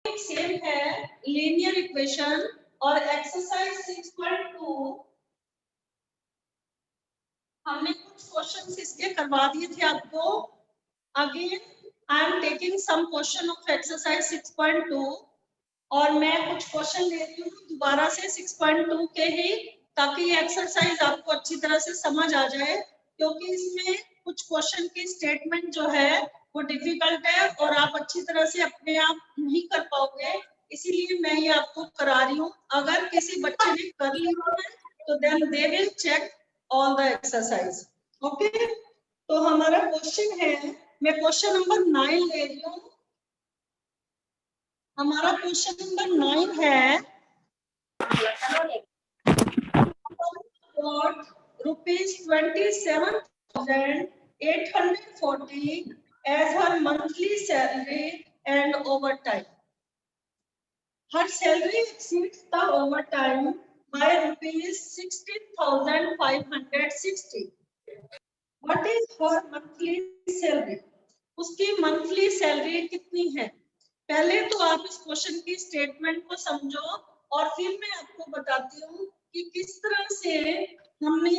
Same है linear equation और exercise 6.2 हमने कुछ क्वेश्चंस इसके करवा दिए थे आपको। Again I am taking some question of exercise 6.2 और मैं कुछ क्वेश्चन ले रही हूँ दोबारा से 6.2 के ही, ताकि ये एक्सरसाइज आपको अच्छी तरह से समझ आ जाए, क्योंकि इसमें कुछ क्वेश्चन की स्टेटमेंट जो है वो डिफिकल्ट है और आप अच्छी तरह से अपने आप नहीं कर पाओगे, इसीलिए मैं ये आपको करा रही हूँ। अगर किसी बच्चे ने कर लिया है तो then they will check all the exercise. Okay, तो हमारा क्वेश्चन है, मैं क्वेश्चन नंबर 9 ले रही हूँ। हमारा क्वेश्चन नंबर 9 है, rupees 27,840 as her monthly salary and overtime. Her salary exceeds the overtime by rupees 16,560. What is her monthly salary? उसकी मंथली सैलरी कितनी है? पहले तो आप इस क्वेश्चन की स्टेटमेंट को समझो और फिर मैं आपको बताती हूँ कि किस तरह से हमने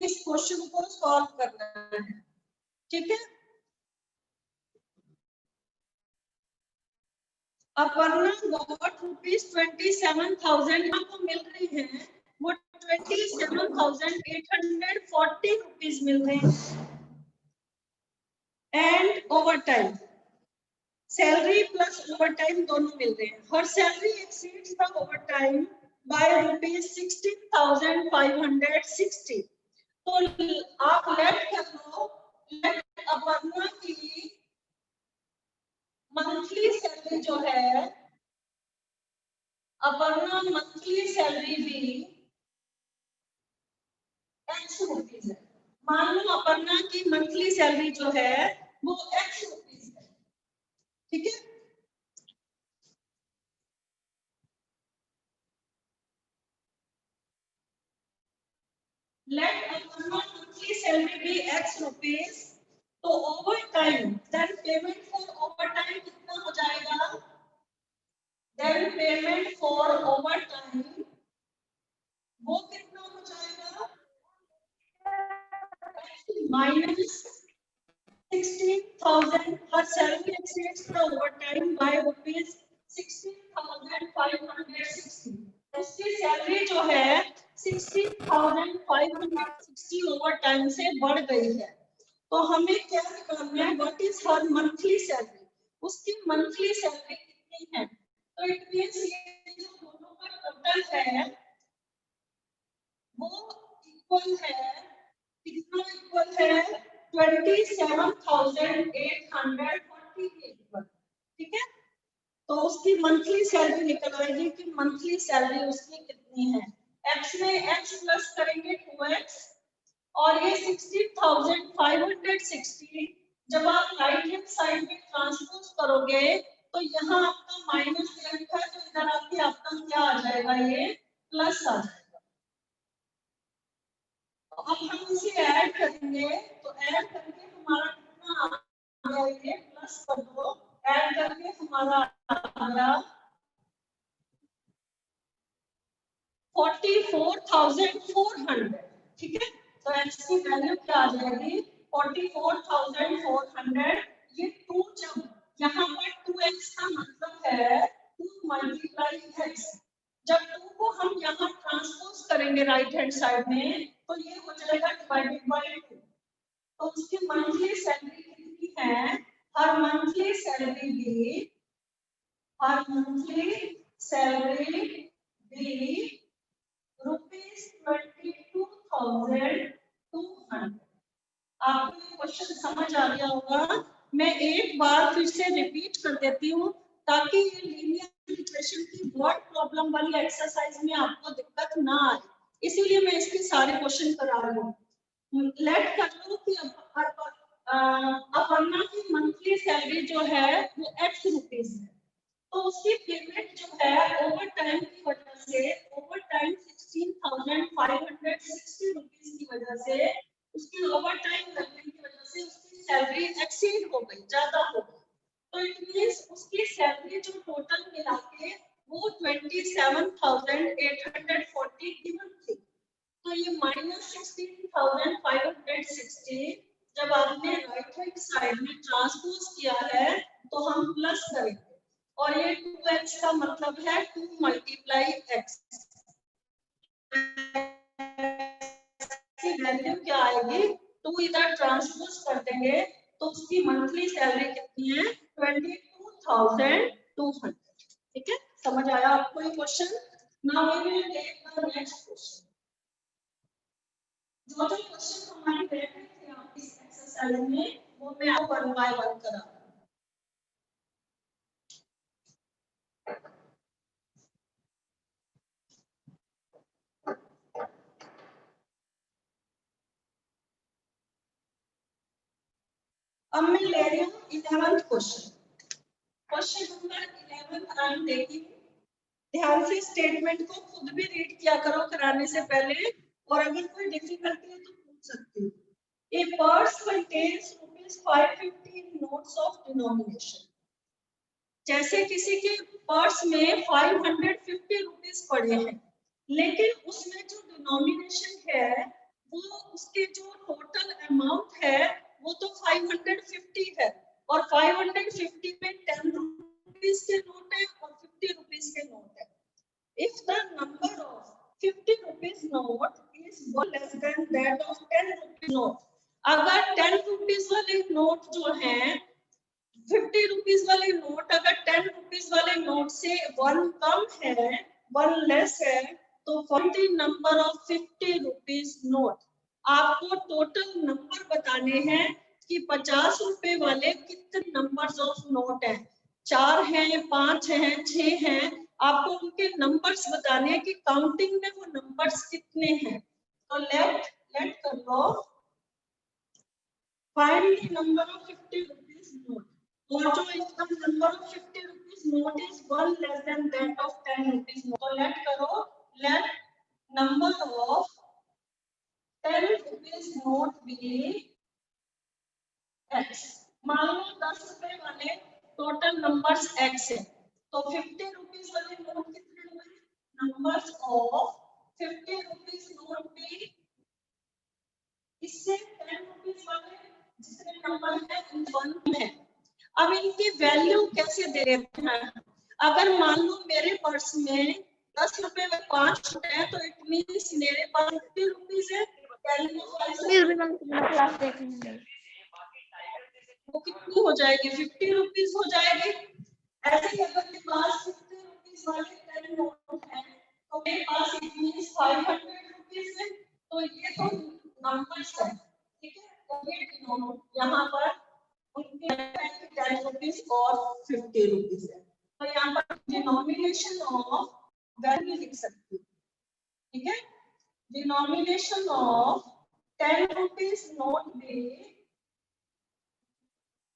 इस क्वेश्चन को सॉल्व करना है। ठीक है, अपर्णा गॉट रुपीज 27,000 को मिल रही है, वो 27,840 रुपीज मिल रहे हैं। And over time, salary plus over time दोनों मिल रहे हैं। हर salary exceeds the over time by rupees 16,560। तो आप लेट कर लो, लेट अपर्णा की मंथली सैलरी जो है, अपर्णा मंथली सैलरी भी एक्स रुपीज है। मान लो अपर्णा की मंथली सैलरी जो है वो एक्स रुपीज है। ठीक है, लेट अपर्णा मंथली सैलरी भी एक्स रुपीज, तो overtime then payment for overtime कितना हो जाएगा? Then payment for overtime वो कितना हो जाएगा? Minus 16,000. her salary exceeds the overtime by rupees 16,560. उसकी सैलरी जो है 16,560 ओवरटाइम से बढ़ गई है। तो हमें क्या करना है? What is her monthly salary? उसकी मंथली सैलरी कितनी है? तो इट मींस ये जो दोनों का टोटल है वो इक्वल है, कितना इक्वल है? 27,840 के इक्वल। ठीक है, तो उसकी मंथली सैलरी निकल आएगी कि मंथली सैलरी उसकी कितनी है। x में x प्लस करेंगे 2x और ये 16,560 जब आप राइट हैंड साइड में ट्रांसपोज करोगे तो यहाँ आपका माइनस लिखा है, तो इधर आके आपका क्या आ जाएगा? ये प्लस आ जाएगा। तो अब हम इसे ऐड करेंगे, तो ऐड करके हमारा कितना आ गया? ये प्लस कर दो, ऐड करके हमारा आ गया 44,400। ठीक है, तो x की वैल्यू क्या आ जाएगी? 44,400। ये 2 जब यहाँ पर 2x का मतलब है 2 मल्टीप्लाई x, जब 2 को हम यहाँ ट्रांसपोज करेंगे राइट हैंड साइड में तो ये हो जाएगा डिवाइडेड बाय 2। तो उसकी मंथली सैलरी कितनी है? हर मंथली सैलरी भी, हर मंथली सैलरी भी रुपीज 22,200। आपको ये क्वेश्चन समझ आ गया होगा। मैं एक बार फिर से रिपीट कर देती हूँ ताकि ये लीनियर इक्वेशन की वर्ड प्रॉब्लम वाली एक्सरसाइज में आपको दिक्कत ना आए, इसीलिए मैं इसके सारे क्वेश्चन करा रही हूँ। लेट कर लो कि अपर्णा की मंथली सैलरी जो है वो x रुपीज है, तो उसकी पेमेंट जो है ओवर टाइम की वजह से, ओवर टाइम 16,560 रुपीज की वजह से, उसकी ओवर टाइम करने की वजह से उसकी सैलरी एक्सीड हो गई, ज्यादा हो गई। तो इट मींस उसकी सैलरी जो टोटल मिला के वो 27,840 गिवन थी। तो ये -16,560 जब आपने राइट हैंड साइड में ट्रांसपोज किया है तो हम प्लस करेंगे और ये 2x का मतलब है 2 × x की वैल्यू क्या आएगी 2 इधर ट्रांसपोज कर देंगे तो उसकी मंथली सैलरी कितनी है 22,200। ठीक है, समझ आया आपको ये question. Now we will take the next question. जो क्वेश्चन हमारे बैठ में थे आप इस एक्सरसाइज में वो मैं आपको 1 बाय 1 करा। अब मैं ले रही हूँ 11th question. Question number 11 I am taking. ध्यान से स्टेटमेंट को खुद भी रीड किया करो कराने से पहले, और अगर कोई डिफिकल्टी है तो पूछ सकते हो। A purse contains ₹550 in notes of denomination। जैसे किसी के पर्स में 550 रुपीस पड़े हैं, लेकिन उसमें जो डिनोमिनेशन है वो उसके जो टोटल अमाउंट है वो तो 550 है, और 550 में 10 रुपीस के नोट है और 50 रुपीस के नोट है। If the number of 50 rupees note is less than that of 10 rupees note, अगर 10 रुपीस वाले नोट जो हैं 50 रुपीस वाले नोट अगर 10 रुपीस वाले नोट से 1 कम है 1 लेस है तो find the number of 50 rupees note. आपको टोटल नंबर बताने हैं कि 50 रुपए वाले कितने नंबर्स ऑफ नोट हैं, 4 हैं 5 हैं 6 हैं। आपको उनके नंबर्स बताने हैं कि काउंटिंग में वो नंबर्स कितने हैं। तो लेट कर लो find the number of 50 rupees note, और जो इसका number of 50 rupees note is 1 less than that of 10 rupees note. तो लेट करो, let number of 10 rupees note be x। मान लो 10 रुपए वाले टोटल नंबर्स x है, तो 50 रुपीस वाले नोट कितने हुए, numbers of 50 rupees note B. इससे 10 रुपीस वाले जितने नंबर है इन 1 है। अब इनकी वैल्यू कैसे दे देते हैं। अगर मान लो मेरे पर्स में 10 रुपए में 5 है तो इट मींस मेरे पास 50 रुपीस है। वो कितनी हो जाएगी 50 रुपीस हो जाएगी। ऐसे ही अगर मेरे पास 50 रुपीस वाले 10 नोट है तो मेरे पास इट मींस 500 रुपीस है। तो ये तो नंबर्स है, ठीक है। तो ये यहाँ पर उनके 10 रुपीस और 50 रुपीस है, तो यहाँ पर डिनोमिनेशन ऑफ वैल्यू लिख सकते हो, ठीक है। डिनोमिनेशन ऑफ 10 रुपीस नोट में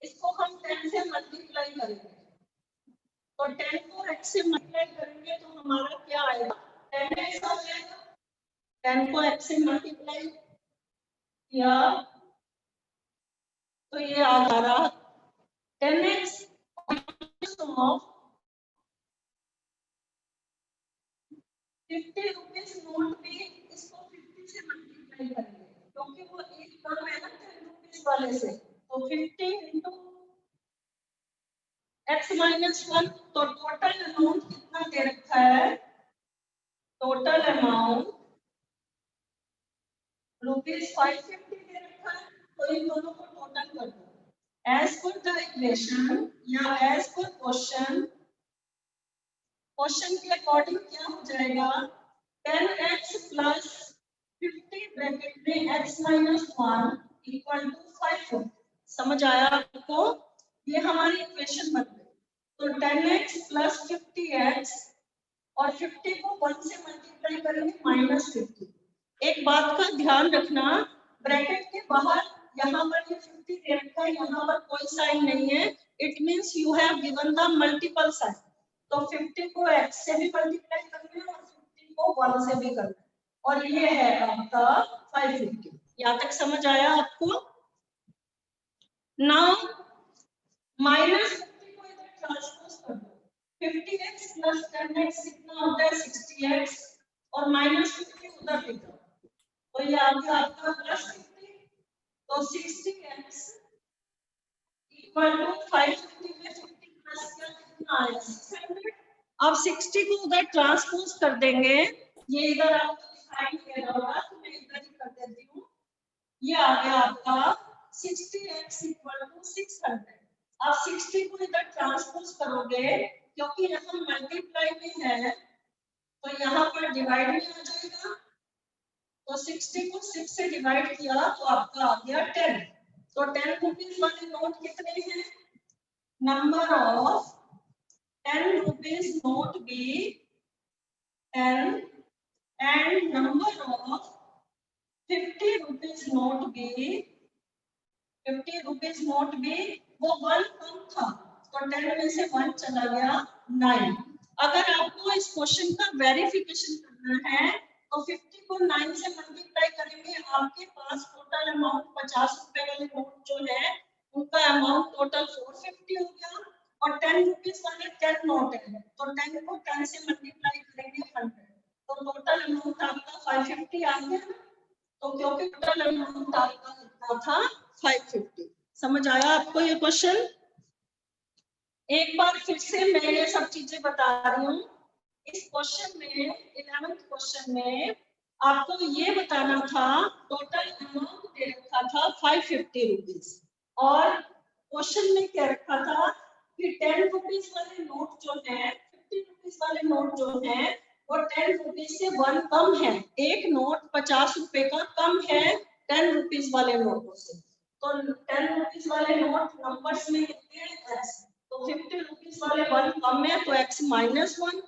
इसको हम 10 से मल्टीप्लाई करेंगे, तो 10 को x से मल्टीप्लाई करेंगे तो हमारा क्या आएगा 10x आ जाएगा। 10 को x से मल्टीप्लाई किया तो ये आ रहा 10x ऑफ 50 रुपीस नोट में इसको 50 से मल्टीप्लाई करेंगे क्योंकि वो एक कम है ना 10 रुपीस वाले से। तो 50 into x minus 1, तो टोटल अमाउंट कितना दे रखा है, टोटल अमाउंट ₹550 दे रखा है। तो इन दोनों को टोटल कर दो एज पर द इक्वेशन या एज पर क्वेश्चन के अकॉर्डिंग क्या हो जाएगा 10x plus 50 ब्रैकेट में x minus 1 equal to 5। समझ आया आपको, ये हमारी इक्वेशन बन गई। तो 10x plus 50x और 50 को 1 से मल्टीप्लाई करेंगे -50। एक बात का ध्यान रखना, ब्रैकेट के बाहर यहाँ पर ये 50 दे रखा है, यहाँ पर कोई साइन नहीं है, it means you have given the multiple sign. तो 50 को x से भी मल्टीप्लाई करना है और 50 को 1 से भी करना है, और ये है आपका 550। यहाँ तक समझ आया आपको। नाउ -50 ट्रांसपोज कर दो। 50x प्लस 10x कितना होता है 60x और माइनस 50 उधर लिख दो तो ये आ गया आपका प्लस 50 तो 60x इक्वल टू 550 में 50 प्लस कितना आया 600। अब 60 को उधर ट्रांसपोज कर देंगे ये इधर आपको दिखाई दे रहा होगा तो मैं इधर ही कर देती हूँ। ये आ गया आपका 60x इक्वल टू 600। अब 60 को इधर ट्रांसपोज करोगे क्योंकि यहाँ मल्टीप्लाई में है तो यहाँ पर डिवाइड में आ जाएगा तो 60 को 6 से डिवाइड किया तो आपका आ गया 10। तो 10 रुपीज वाले नोट कितने हैं number of 10 rupees note be 10 and number of 50 rupees note be 50 rupees note be वो 1 कम था तो 10 में से 1 चला गया 9। अगर आपको इस क्वेश्चन का वेरिफिकेशन करना है तो 50 को 9 से मल्टीप्लाई करेंगे आपके पास टोटल अमाउंट 50 रुपए वाले नोट जो है उनका अमाउंट टोटल 450 हो गया और 10 रुपीस वाले 10 नोट है तो 10 को 10 से मल्टीप्लाई करेंगे 100 तो टोटल अमाउंट आपका 550 आ गया तो क्योंकि टोटल अमाउंट आपका कितना था 550। समझ आया आपको ये क्वेश्चन। एक बार फिर से मैं ये सब चीजें बता रही हूँ। इस क्वेश्चन में 11th क्वेश्चन में आपको ये बताना था टोटल अमाउंट दे रखा था 550 रुपीज और क्वेश्चन में क्या रखा था कि 10 रुपीज वाले नोट जो है 50 रुपीज वाले नोट जो है वो 10 रुपीज से 1 कम है। एक नोट 50 रुपए का कम है 10 रुपीज वाले नोटों से तो 10 रुपीज वाले नोट नंबर्स में कितने हैं x तो 50 रुपीज वाले 1 कम है तो x -1।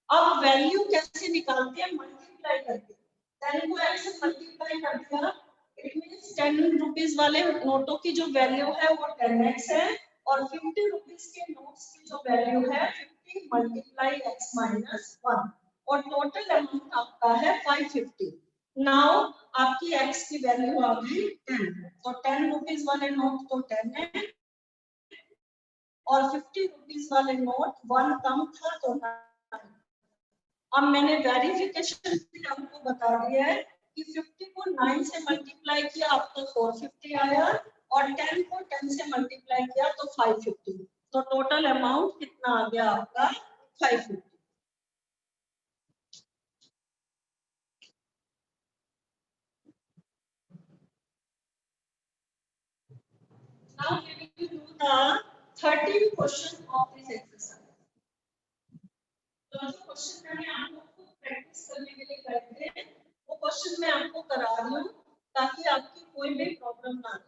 अब वैल्यू कैसे निकालते हैं मल्टीप्लाई करके 10 को x से मल्टीप्लाई कर दिया इट मींस 10 रुपीज वाले नोटों की जो वैल्यू है वो 10x है और 50 रुपीज के नोट्स की जो वैल्यू है 50 मल्टीप्लाई x -1 और टोटल अमाउंट आपका है 550। नाउ आपकी x की वैल्यू आ गई 10 तो 10 रुपीज वाले नोट तो 10 है और 50 रुपीज वाले नोट 1 कम था तो 9। अब मैंने वेरिफिकेशन भी आपको बता दिया है कि 50 को 9 से मल्टीप्लाई किया आपको 450 आया और 10 को 10 से मल्टीप्लाई किया तो 550 तो टोटल अमाउंट कितना आ गया आपका 550। Now we will do the 13th question of this exercise. तो जो क्वेश्चन मैंने आप लोग को प्रैक्टिस करने के लिए करे थे वो क्वेश्चन मैं आपको करा रही हूँ ताकि आपकी कोई भी प्रॉब्लम ना आए।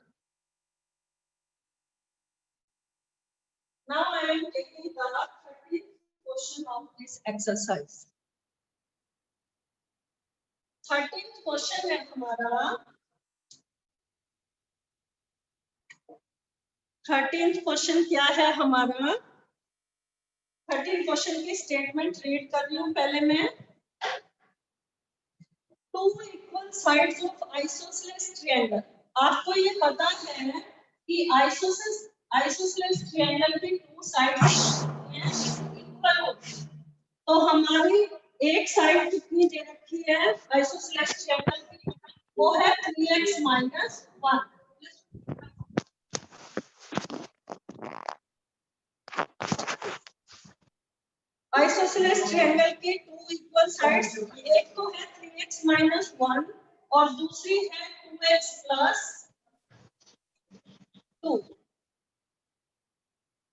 Now I am taking the 13th question of this exercise. 13th question है हमारा 13th क्वेश्चन क्या है हमारा 13th क्वेश्चन की स्टेटमेंट रीड कर रही हूँ पहले मैं। Two equal sides of isosceles triangle. आपको ये पता है कि आइसोसेलेस ट्रायंगल की टू साइड्स इक्वल होती है तो हमारी एक साइड कितनी दे रखी है आइसोसेलेस ट्रायंगल की वो है 3x - 1। आइसोसेलेस ट्रायंगल के टू इक्वल साइड्स एक तो है 3x - 1 और दूसरी है 2x + 2।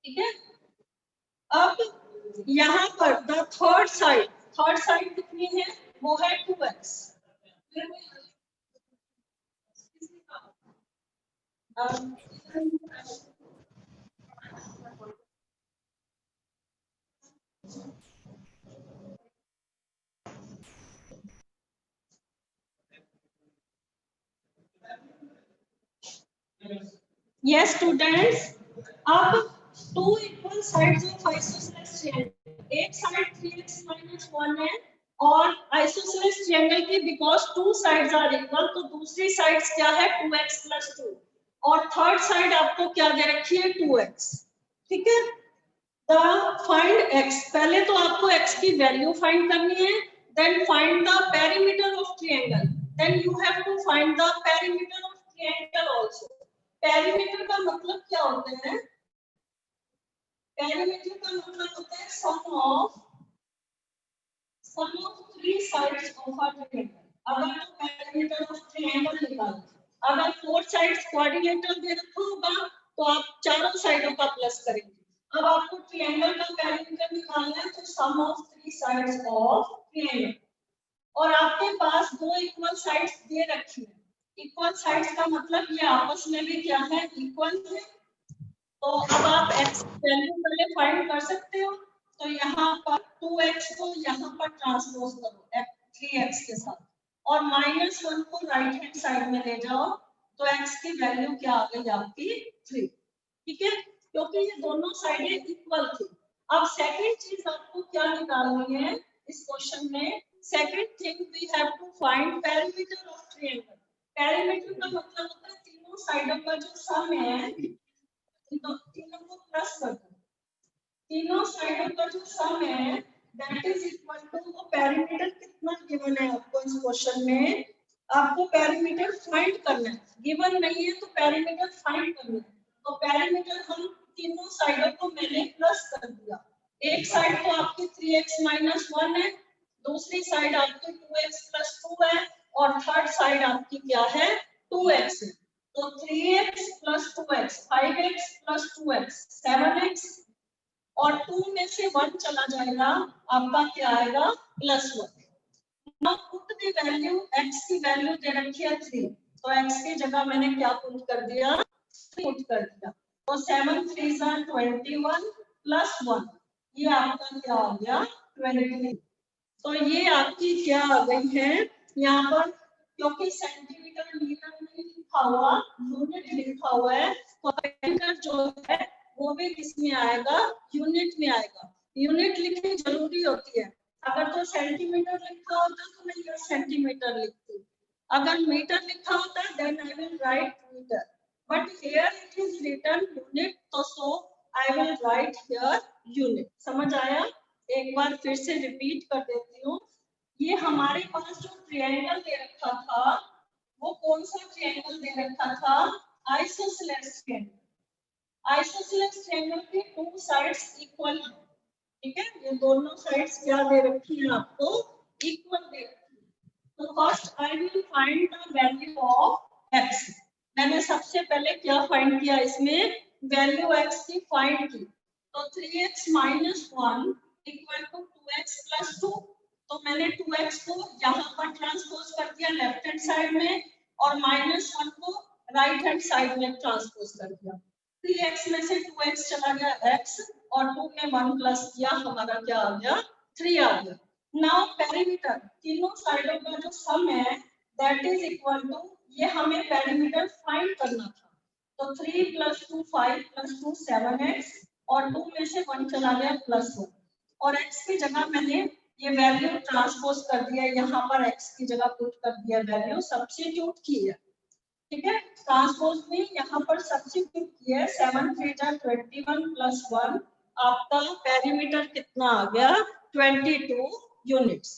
ठीक है। अब यहाँ पर द थर्ड साइड कितनी है वो है 2x। Yes students, अब two equal sides of isosceles triangle एक साइड 3x - 1 है और आइसोसेलेस ट्रायंगल की because two sides are equal तो दूसरी साइड्स क्या है 2x + 2 और थर्ड साइड आपको क्या दे रखी है 2x। ठीक है। फाइंड x, पहले तो आपको x की वैल्यू फाइंड करनी है, then find the perimeter of triangle, then you have to find the perimeter of triangle also. Perimeter का मतलब क्या होता है? पेरीमीटर का मतलब होता है sum of three sides of a triangle. अगर तो पेरीमीटर ऑफ ट्रायंगल निकालो, अगर फोर साइड्स क्वाड्रिलेटरल दे रखा होगा तो आप चारों साइडों का प्लस करेंगे। अब आपको ट्रायंगल का पेरीमीटर निकालना है तो sum of three sides of triangle, और आपके पास दो इक्वल साइड्स दे रखी है। इक्वल साइड्स का मतलब ये आपस में भी क्या है? इक्वल है। तो अब आप x वैल्यू पहले फाइंड कर सकते हो, तो यहाँ पर 2x को यहाँ पर ट्रांसपोज करो 3x के साथ, और -1 को राइट हैंड साइड में ले जाओ, तो x की वैल्यू क्या आ गई आपकी? 3। ठीक है, क्योंकि ये दोनों साइडें इक्वल थी। अब सेकंड चीज आपको क्या निकालनी है इस क्वेश्चन में? Second thing we have to find perimeter of triangle. Perimeter का मतलब होता है तीनों साइडों का जो सम है, तीनों को प्लस कर दो, तीनों साइडों का जो सम है दैट इज इक्वल टू, वो पेरीमीटर कितना गिवन है आपको इस क्वेश्चन में? आपको पेरीमीटर फाइंड करना है, गिवन नहीं है तो पेरीमीटर फाइंड करना है। तो पेरीमीटर हम तीनों साइडों को मैंने प्लस कर दिया। एक साइड तो आपकी 3x - 1 है, दूसरी साइड आपकी 2x + 2 है, और थर्ड साइड आपकी क्या है? 2x है। तो 3x + 2x 5x + 2x 7x, और 2 में से 1 चला जाएगा, आपका क्या आएगा? +1। Now put the value, x की वैल्यू दे रखी है 3, तो x की जगह मैंने क्या पुट कर दिया? 3 पुट कर दिया। तो 7 3 21 + 1, ये आपका क्या आ गया? 23। तो ये आपकी क्या आ गई है यहाँ पर? क्योंकि सेंटीमीटर मीटर नहीं लिखा हुआ, यूनिट लिखा हुआ है, तो पेरीमीटर जो है वो भी किसमें आएगा? यूनिट में आएगा। यूनिट लिखनी जरूरी होती है। अगर तो सेंटीमीटर लिखा होता तो मैं ये सेंटीमीटर लिखती, अगर मीटर लिखा होता then I will write metre, but here it is written unit, तो so I will write here unit. समझ आया? एक बार फिर से रिपीट कर देती हूँ। ये हमारे पास जो ट्रायंगल दे रखा था, वो कौन सा ट्रायंगल दे रखा था? Isosceles triangle. आइसोसेलेस ट्रायंगल की टू साइड्स इक्वल है। ठीक है, ये दोनों साइड्स क्या दे रखी है आपको? इक्वल दे रखी है। तो first I will find the value of x। मैंने सबसे पहले क्या फाइंड किया इसमें? वैल्यू x की फाइंड की। तो 3x - 1 = 2x + 2, तो मैंने 2x को यहाँ पर ट्रांसपोज कर दिया लेफ्ट हैंड साइड में, और -1 को राइट हैंड साइड में ट्रांसपोज कर दिया। 3x में से 2x चला गया x, और 2 में 1 प्लस किया, हमारा क्या आ गया? 3 आ गया। नाउ पेरीमीटर, तीनों साइडों का जो सम है दैट इज इक्वल टू, ये हमें पेरीमीटर फाइंड करना था। तो 3 + 2 5 + 2 7x, और 2 में से 1 चला गया +1, और x की जगह मैंने ये वैल्यू ट्रांसपोज कर दिया, यहाँ पर x की जगह पुट कर दिया, वैल्यू सब्स्टिट्यूट की है। ठीक है, ट्रांसपोज में यहाँ पर सब्स्टिट्यूट किया है। 7 3 21 + 1, आपका पेरीमीटर कितना आ गया? 22 यूनिट्स।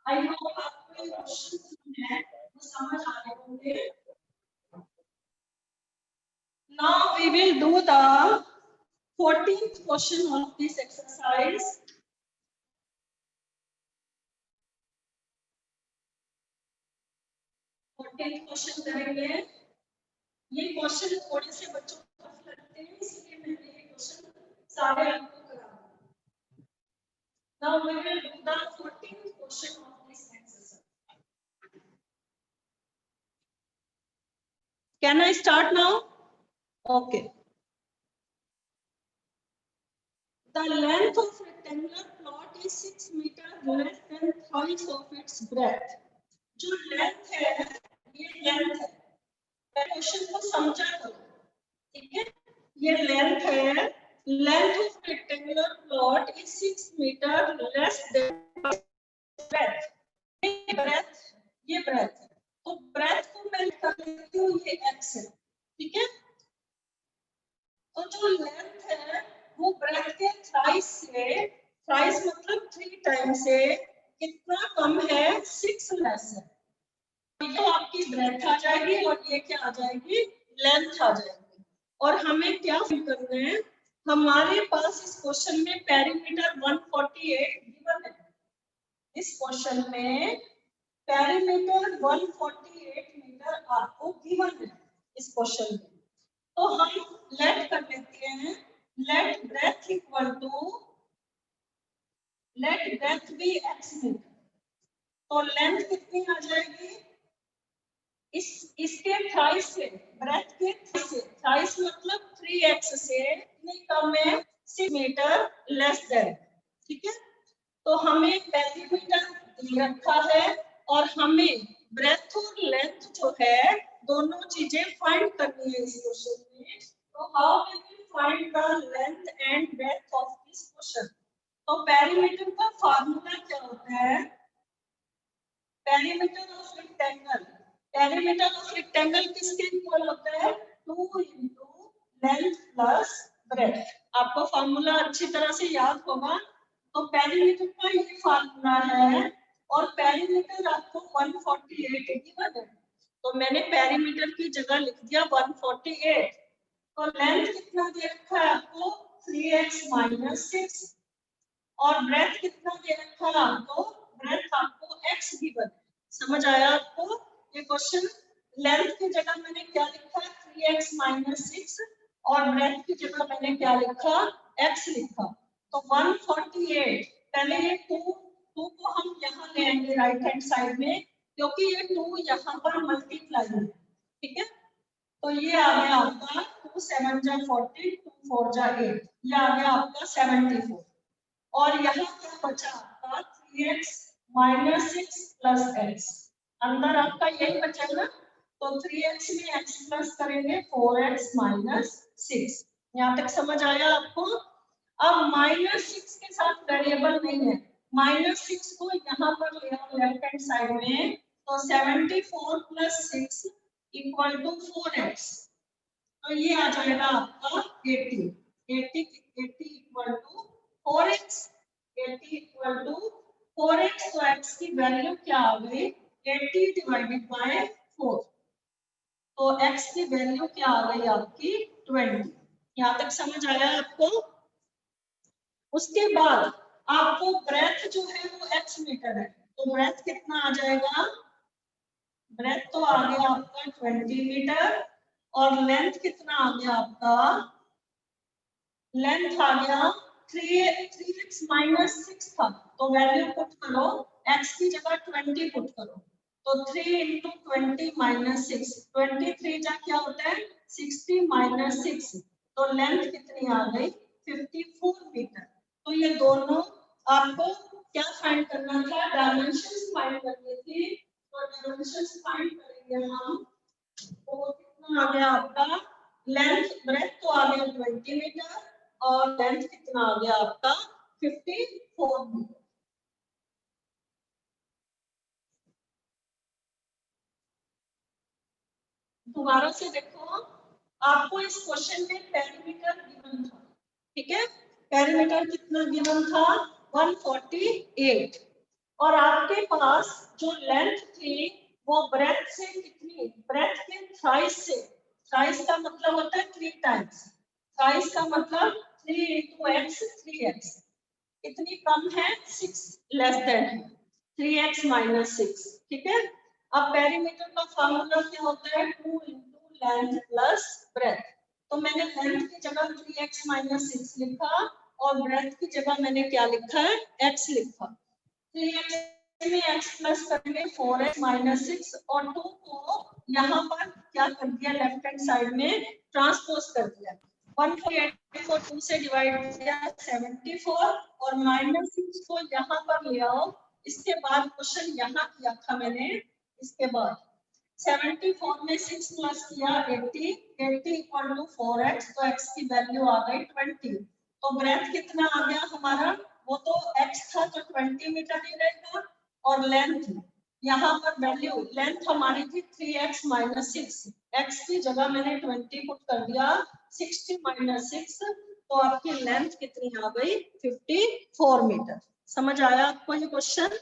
आई होप आपको ये क्वेश्चन है वो समझ आ रहे होंगे। Now we will do the 14th question of this exercise. 14th question करेंगे। ये क्वेश्चन थोड़े से बच्चों को टफ लगते हैं, इसलिए मैंने ये क्वेश्चन सारे आपको करा दिए। Now we will do the 14th question of this exercise. Can I start now? Okay. The length of rectangular plot is 6 meter less than thrice of its breadth. जो लेंथ है, ये लेंथ है। Question को समझा करो, ठीक है? ये लेंथ है, length of rectangular plot is 6 metre less than breadth. ये ब्रेथ है, तो ब्रेथ को मैं कर देती हूँ, ये x है। ठीक है, तो जो लेंथ है वो ब्रेथ के थ्राइस से, थ्राइस मतलब 3 टाइम्स से कितना कम है, 6 लेस है। तो आपकी ब्रेथ आ जाएगी और ये क्या आ जाएगी, लेंथ आ जाएगी। और हमें क्या करना है, हमारे पास इस क्वेश्चन में पेरीमीटर 148 गिवन है। इस क्वेश्चन में पेरीमीटर 148 मीटर आपको गिवन है इस क्वेश्चन में। तो हम लेट कर लेते हैं, let breadth equal to, let breadth be x metre. तो लेंथ कितनी आ जाएगी, इसके थ्राइस से, ब्रेथ के थ्राइस मतलब 3x से कितनी कम है, 6 मीटर लेस देन। ठीक है, तो हमें पेरीमीटर दे रखा है और हमें ब्रेथ और लेंथ जो है दोनों चीजें फाइंड करनी है इस क्वेश्चन में। तो how we will find the length and breadth of this question. तो पेरीमीटर का फार्मूला क्या होता है, perimeter of rectangle, perimeter of rectangle किसके इक्वल होता है, 2 into लेंथ प्लस ब्रेथ। आपको फार्मूला अच्छी तरह से याद होगा। तो पेरीमीटर का ये फार्मूला है और पेरीमीटर आपको 148 गिवन है, तो मैंने पेरीमीटर की जगह लिख दिया 148। तो लेंथ कितना दे रखा है आपको, 3x - 6, और ब्रेथ कितना दे रखा है आपको, ब्रेथ आपको x गिवन है। समझ आया आपको ये क्वेश्चन। लेंथ की जगह मैंने क्या लिखा, 3x - 6, और ब्रेथ की जगह मैंने क्या लिखा, x लिखा। तो 148, पहले ये 2 को हम यहाँ ले आएंगे राइट हैंड साइड में, क्योंकि ये 2 यहाँ पर मल्टीप्लाई है। ठीक है, तो ये आ गया आपका 2 7 जा 40, 2 4 जा 8, ये आ गया आपका 74। और यहाँ क्या बचा आपका, 3x - 6 प्लस x, अंदर आपका यही बचा ना। तो 3x में x प्लस करेंगे 4x - 6। यहाँ तक समझ आया आपको। अब -6 के साथ वेरिएबल नहीं है, -6 को यहाँ पर ले आओ लेफ्ट हैंड साइड में। तो 74 + 6 = 4x। तो ये आ जाएगा आपका 80, 80 = 4x, 80 = 4x। तो x की वैल्यू क्या आ गई, 80 / 4। तो x की वैल्यू क्या आ गई आपकी, 20। यहाँ तक समझ आया आपको। उसके बाद आपको ब्रेथ जो है वो x मीटर है, तो ब्रेथ कितना आ जाएगा, ब्रेथ तो आ गया आपका 20 मीटर, और लेंथ कितना आ गया आपका, लेंथ आ गया 3x - 6 था, तो वैल्यू पुट करो, x की जगह 20 पुट करो। तो 3 × 20 - 6, 23 जा क्या होता है, 60 - 6। तो लेंथ कितनी आ गई, 54 मीटर। तो ये दोनों आपको क्या फाइंड करना था, डायमेंशंस फाइंड करनी थी। तो डायमेंशंस फाइंड करेंगे हम, तो कितना आ गया आपका, लेंथ ब्रेथ तो आ गया 20 मीटर, और लेंथ कितना आ गया आपका, 54 मीटर। दोबारा से देखो, आपको इस क्वेश्चन में पेरीमीटर गिवन था। ठीक है, पेरीमीटर कितना गिवन था, 148, और आपके पास जो लेंथ थी वो ब्रेथ से कितनी, ब्रेथ के थ्राइस से, थ्राइस का मतलब होता है 3 टाइम्स, थ्राइस का मतलब 3 × x 3x, कितनी कम है, 6 लेस देन है, 3x - 6। ठीक है, अब पेरीमीटर का फार्मूला क्या होता है, 2 × लेंथ प्लस ब्रेथ। तो मैंने लेंथ की जगह 3x - 6 लिखा, और ब्रेथ की जगह मैंने क्या लिखा है, x लिखा। 3x में x प्लस करेंगे 4x - 6, और 2 को यहाँ पर क्या कर दिया, लेफ्ट हैंड साइड में ट्रांसपोज कर दिया। 148 को 2 से डिवाइड किया 74, और -6 को यहाँ पर ले आओ। इसके बाद क्वेश्चन यहाँ किया था मैंने, इसके बाद 74 में 6 प्लस किया 80, 80 = 4x, तो x की वैल्यू आ गई 20। तो ब्रेथ कितना आ गया हमारा, वो तो x था तो 20 मीटर ही रहेगा, और लेंथ यहाँ पर वैल्यू, लेंथ हमारी थी 3x - 6, x की जगह मैंने 20 पुट कर दिया, 60 - 6 तो आपकी लेंथ कितनी आ गई 54 मीटर। समझ आया आपको ये question?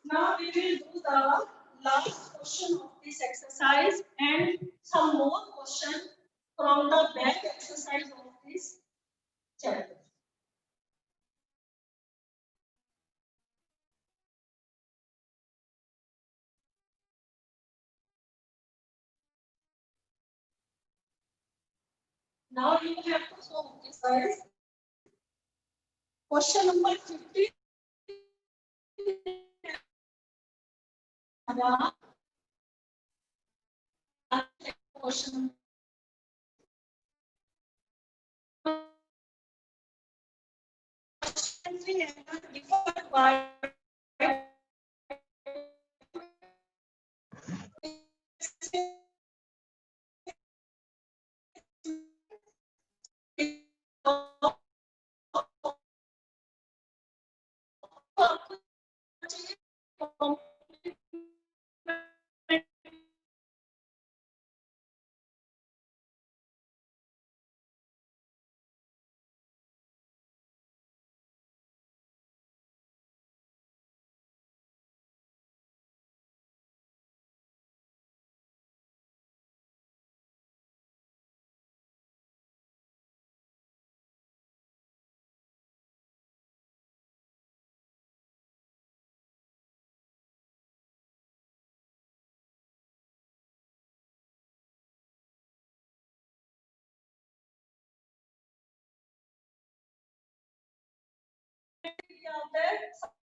Now we will do the last question of this exercise and some more questions from the back exercise of this chapter. Now you have to solve this exercise. Question number 50. Question differed by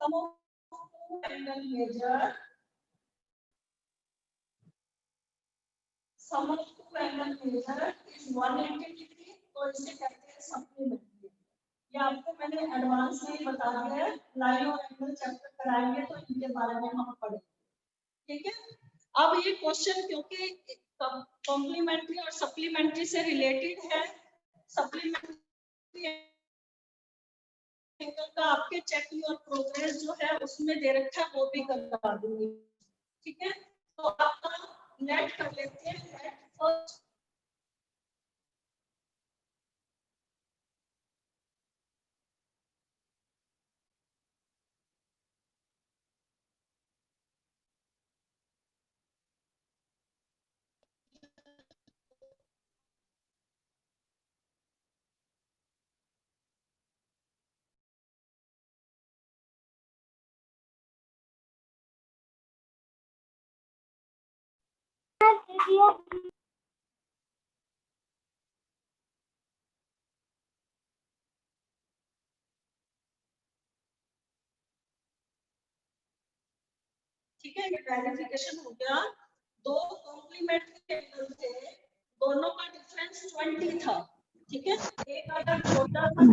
sum of two angle measure. Sum of two angle measure is 180 degree, तो इसे कहते हैं supplementary. ये आपको मैंने advance में बता दिया है, लाइन और एंगल चैप्टर कराएंगे तो इनके बारे में हम पढ़ेंगे, ठीक है? अब ये क्वेश्चन क्योंकि कॉम्प्लीमेंट्री और सप्लीमेंट्री से रिलेटेड है, सप्लीमेंट्री एंगल का आपके चेक और प्रोग्रेस जो है उसमें दे रखा है, वो भी करवा दूंगी, ठीक है? तो आपका नेट कर लेते हैं, नेट फर्स्ट ठीक है, ये वेरिफिकेशन हो गया। दो कॉम्प्लीमेंट्री एंगल थे, दोनों का डिफरेंस 20 था, ठीक है? एक अगर छोटा था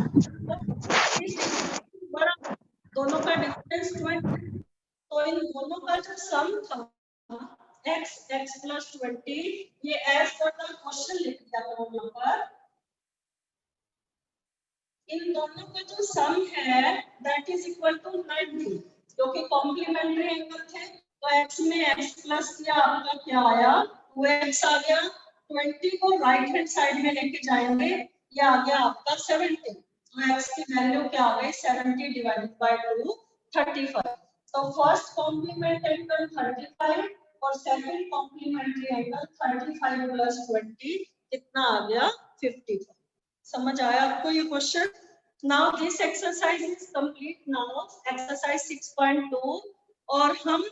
बड़ा, दोनों का डिफरेंस 20, तो इन दोनों का जो सम था x x plus 20, ये एज पर द क्वेश्चन लिख दिया था यहाँ पर। इन दोनों का जो सम है दैट इज इक्वल टू 90, क्योंकि कॉम्प्लीमेंट्री एंगल थे तो x में x प्लस किया, आपका क्या आया 2x आ गया। 20 को राइट हैंड साइड में लेके जाएंगे, ये आ गया आपका 70, तो x की वैल्यू क्या आ गई 70 डिवाइडेड बाय 2 35। तो फर्स्ट कॉम्प्लीमेंट एंगल 35 और सेकंड कॉम्प्लीमेंट्री एंगल 35 प्लस 20 कितना आ गया 55। समझ आया आपको ये question? Now this exercise is complete. Now exercise 6.2 और हम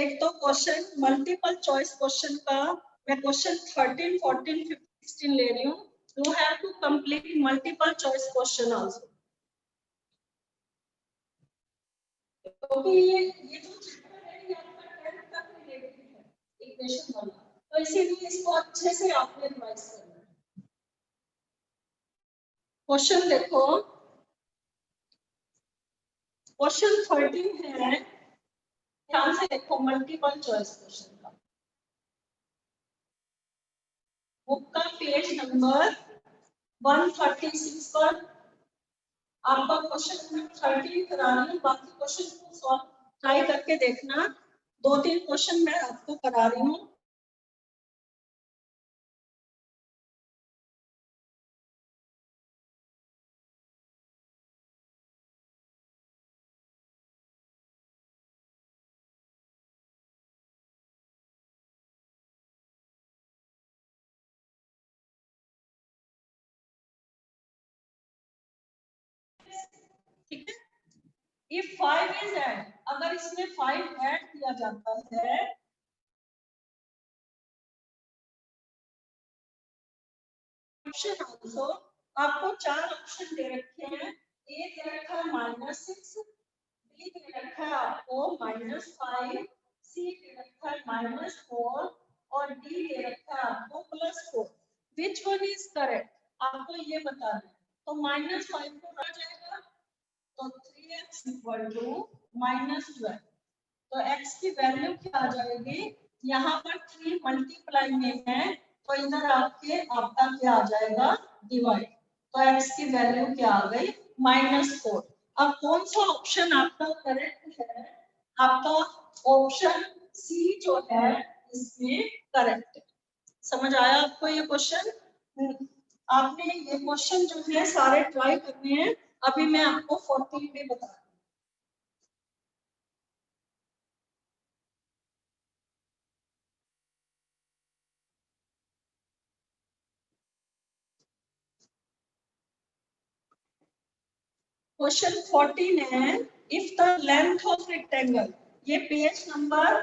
एक तो क्वेश्चन मल्टीपल चॉइस क्वेश्चन का मैं क्वेश्चन 13, 14, 15, 16 ले रही हूँ। You have to complete multiple choice question also, क्योंकि ये जो चैप्टर है ये आपका 10th तक रिलेटेड है इक्वेशन वाला, तो इसीलिए इसको अच्छे से आपने रिवाइज करना है। क्वेश्चन देखो, क्वेश्चन 13 है, ध्यान से देखो, मल्टीपल चॉइस क्वेश्चन का बुक का पेज नंबर 136 पर आपका क्वेश्चन नंबर 13 करा रही हूँ। बाकी क्वेश्चन को सॉल्व ट्राई करके देखना, 2-3 क्वेश्चन मैं आपको करा रही हूँ। इफ 5 इज ऐड, अगर इसमें 5 ऐड किया जाता है ऑप्शन आल्सो, आपको 4 ऑप्शन दे रखे हैं। ए दे रखा है -6, बी दे रखा है आपको -5, सी दे रखा है -4 और डी दे रखा है आपको +4। विच वन इज करेक्ट, आपको ये बताना है। तो -5 को आ जाएगा तो 3x = -12। तो x की वैल्यू क्या आ जाएगी, यहाँ पर 3 मल्टीप्लाई में है तो इधर आपका क्या आ जाएगा, डिवाइड। तो x की वैल्यू क्या आ गई, -4। अब कौन सा ऑप्शन आपका करेक्ट है, आपका ऑप्शन सी जो है इसमें करेक्ट है। समझ आया आपको ये क्वेश्चन? आपने ये क्वेश्चन जो है सारे ट्राई करने हैं। अभी मैं आपको 14 पे बता रही हूँ। क्वेश्चन 14 है, if the length of rectangle, ये पेज नंबर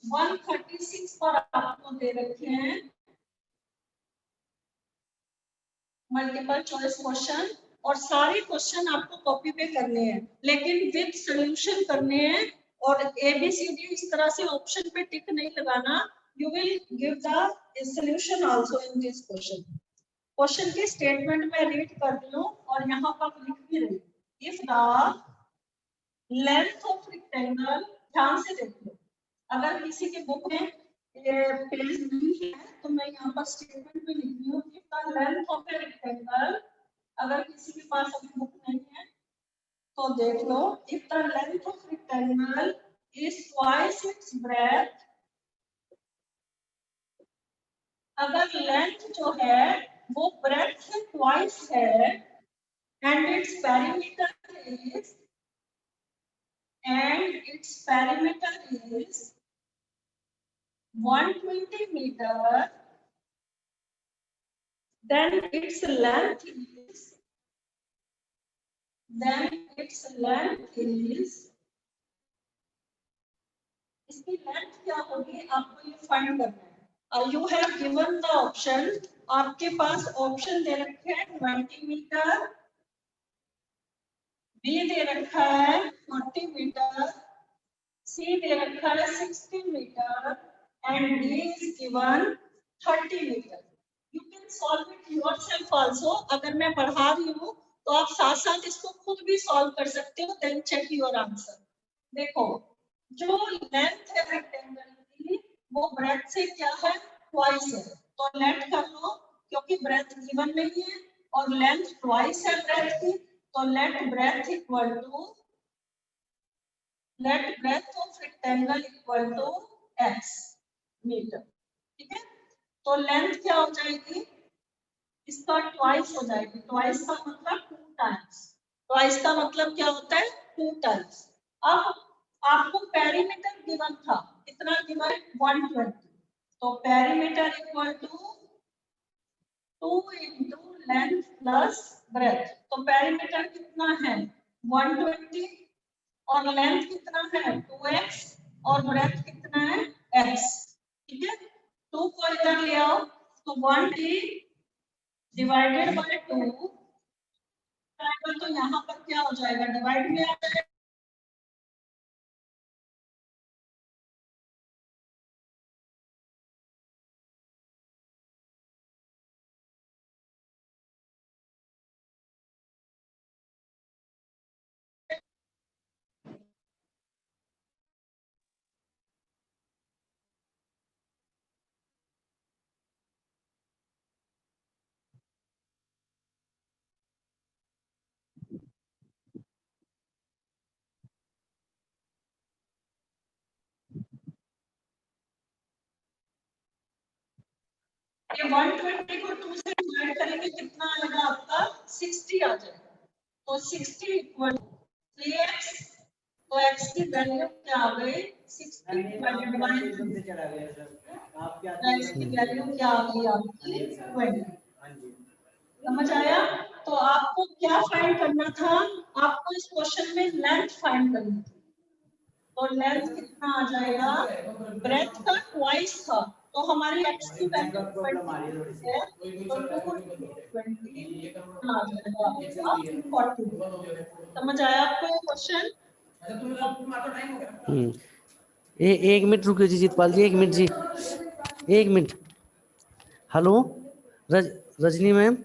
136 पर आपको दे रखे हैं मल्टीपल चॉइस क्वेश्चन, और सारे क्वेश्चन आपको कॉपी पे करने हैं लेकिन विद सॉल्यूशन करने हैं। और एबीसीडी इस तरह से ऑप्शन पे टिक नहीं लगाना, you will give the solution also in this question. Question की स्टेटमेंट में रीड कर रही हूँ और यहाँ पर लिख भी रही हूँ। If the length of rectangle, ध्यान से देखो, अगर किसी के बुक में ये पेज नहीं है तो मैं यहाँ पर स्टेटमेंट में लिख रही हूँ कि the length of a rectangle, अगर किसी के पास अभी बुक नहीं है तो देख लो। If the length of rectangle is twice its breadth, अगर लेंथ जो है वो ब्रेथ से ट्वाइस है and its perimeter is is 120 meter, then its length is इसकी लेंथ क्या होगी, आपको ये फाइंड करना है। You have given the option, आपके पास ऑप्शन दे रखे हैं 20 मीटर, बी दे रखा है 40 मीटर, सी दे रखा है 60 metre and D is given 30 metre. You can solve it yourself also. अगर मैं पढ़ा रही हूँ तो आप साथ साथ इसको खुद भी सॉल्व कर सकते हो, देन चेक योर आंसर। देखो, जो लेंथ है रेक्टेंगल की वो ब्रेथ से क्या है, ट्वाइस है, तो लेट कर लो क्योंकि ब्रेथ गिवन नहीं है और लेंथ ट्वाइस है ब्रेथ की, तो let breadth equal to let breadth of rectangle equal to x metre. ठीक है, तो लेंथ क्या हो जाएगी, इसका ट्वाइस हो जाएगी। ट्वाइस का मतलब 2 टाइम्स, ट्वाइस का मतलब क्या होता है, 2 टाइम्स। अब आपको पेरीमीटर गिवन था, कितना गिवन, 120, तो perimeter equal to 2 into length plus breadth, तो पेरीमीटर कितना है 120 और लेंथ कितना है 2x और ब्रेथ कितना है x। ठीक है, 2 को इधर ले आओ तो 1d डिवाइडेड बाय 2, तो यहाँ पर क्या हो जाएगा, डिवाइड में आ जाएगा। ये 120 को 2 से डिवाइड करेंगे कितना आएगा आपका 60 आ जाएगा, तो 60 इक्वल 3x, तो x की वैल्यू क्या आ गई 60 डिवाइडेड बाय 2, आप क्या x की वैल्यू क्या आ गई आपकी 20। समझ आया? तो आपको क्या फाइंड करना था, आपको इस क्वेश्चन में लेंथ फाइंड करनी थी। और लेंथ कितना आ जाएगा, ब्रेथ का ट्वाइस था, तो हमारी एक्स की वैल्यू 20 है, तो 220 आ जाएगा 40। समझ आया आपको ये क्वेश्चन? एक मिनट रुकिए जी जीतपाल जी, एक मिनट जी, एक मिनट। Hello Rajni ma'am,